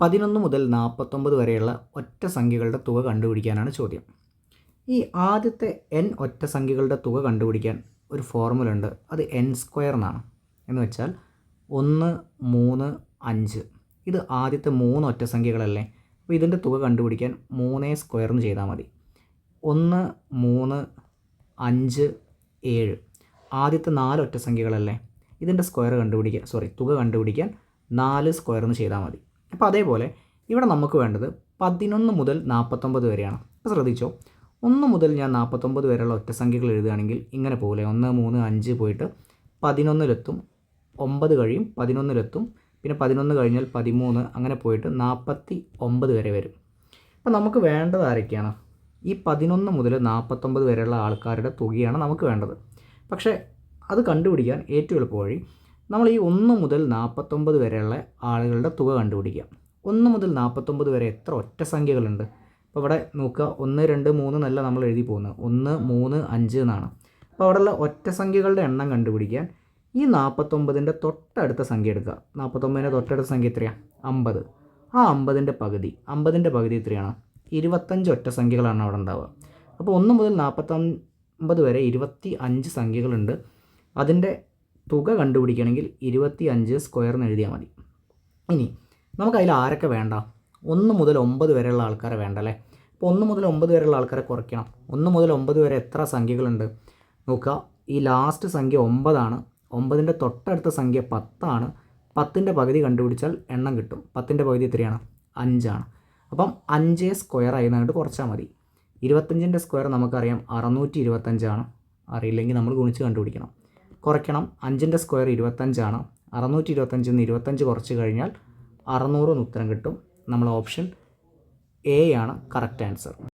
11 മുതൽ 49 വരെയുള്ള ഒറ്റ സംഖ്യകളുടെ തുക കണ്ടുപിടിക്കാനാണ് ചോദ്യം. ഈ ആദ്യത്തെ n ഒറ്റ സംഖ്യകളുടെ തുക കണ്ടുപിടിക്കാൻ ഒരു ഫോർമുല ഉണ്ട്. അത് n² എന്നാണ്. എന്ന് വെച്ചാൽ 1, 3, 5. ഇത് ആദ്യത്തെ 3 ഒറ്റ സംഖ്യകളല്ലേ. അപ്പോൾ ഇതിൻ്റെ തുക കണ്ടുപിടിക്കാൻ 3² എന്ന് ചെയ്താൽ മതി. 1, 3, 5, 7. ആദ്യത്തെ 4 ഒറ്റ സംഖ്യകളല്ലേ. ഇതിൻ്റെ തുക കണ്ടുപിടിക്കാൻ 4² എന്ന് ചെയ്താൽ മതി. അപ്പോൾ അതേപോലെ ഇവിടെ നമുക്ക് വേണ്ടത് 11 മുതൽ 49 വരെയാണ്. അപ്പോൾ ശ്രദ്ധിച്ചോ, 1 മുതൽ ഞാൻ 49 വരെയുള്ള ഒറ്റ സംഖ്യകൾ എഴുതുകയാണെങ്കിൽ ഇങ്ങനെ പോലെ 1, 3, 5 പോയിട്ട് 11-ലെത്തും, 9 കഴിയും 11-ലെത്തും, പിന്നെ 11 കഴിഞ്ഞാൽ 13, അങ്ങനെ പോയിട്ട് 49 വരെ വരും. അപ്പോൾ നമുക്ക് വേണ്ടത് ആരൊക്കെയാണ്? ഈ 11 മുതൽ 49 വരെയുള്ള ആൾക്കാരുടെ തുകയാണ് നമുക്ക് വേണ്ടത്. പക്ഷേ അത് കണ്ടുപിടിക്കാൻ ഏറ്റവും എളുപ്പ വഴി നമ്മൾ ഈ 1 മുതൽ 49 വരെയുള്ള ആളുകളുടെ തുക കണ്ടുപിടിക്കുക. 1 മുതൽ 49 വരെ എത്ര ഒറ്റ സംഖ്യകളുണ്ട്? അപ്പോൾ ഇവിടെ നോക്കുക, 1, 2, 3 എന്നല്ല നമ്മൾ എഴുതി പോകുന്നത്, 1, 3, 5 എന്നാണ്. അപ്പോൾ അവിടെയുള്ള ഒറ്റ സംഖ്യകളുടെ എണ്ണം കണ്ടുപിടിക്കാൻ ഈ 49ൻ്റെ തൊട്ടടുത്ത സംഖ്യ എടുക്കുക. 49ൻ്റെ തൊട്ടടുത്ത സംഖ്യ എത്രയാണ്? 50. ആ 50ൻ്റെ പകുതി എത്രയാണ്? 25 ഒറ്റ സംഖ്യകളാണ് അവിടെ ഉണ്ടാവുക. അപ്പോൾ 1 മുതൽ 49 വരെ 25 സംഖ്യകളുണ്ട്. അതിൻ്റെ തുക കണ്ടുപിടിക്കണമെങ്കിൽ 25² എന്ന് എഴുതിയാൽ മതി. ഇനി നമുക്കതിൽ ആരൊക്കെ വേണ്ട? 1 മുതൽ 9 വരെയുള്ള ആൾക്കാരെ വേണ്ട അല്ലേ. അപ്പോൾ 1 മുതൽ 9 വരെയുള്ള ആൾക്കാരെ കുറയ്ക്കണം. 1 മുതൽ 9 വരെ എത്ര സംഖ്യകളുണ്ട് നോക്കുക. ഈ ലാസ്റ്റ് സംഖ്യ 9 ആണ്. 9ൻ്റെ തൊട്ടടുത്ത സംഖ്യ 10 ആണ്. 10ൻ്റെ പകുതി കണ്ടുപിടിച്ചാൽ എണ്ണം കിട്ടും. 10ൻ്റെ പകുതി എത്രയാണ്? 5 ആണ്. അപ്പം 5² ആയി എന്നിട്ട് കുറച്ചാൽ മതി. 25ൻ്റെ സ്ക്വയർ നമുക്കറിയാം 625 ആണ്. അറിയില്ലെങ്കിൽ നമ്മൾ ഗുണിച്ച് കണ്ടുപിടിക്കണം. കുറയ്ക്കണം. 5ൻ്റെ സ്ക്വയർ 25 ആണ്. 625 നിന്ന് 25 കുറച്ച് കഴിഞ്ഞാൽ 600 എന്ന് ഉത്തരം കിട്ടും. നമ്മൾ ഓപ്ഷൻ എ ആണ് കറക്റ്റ് ആൻസർ.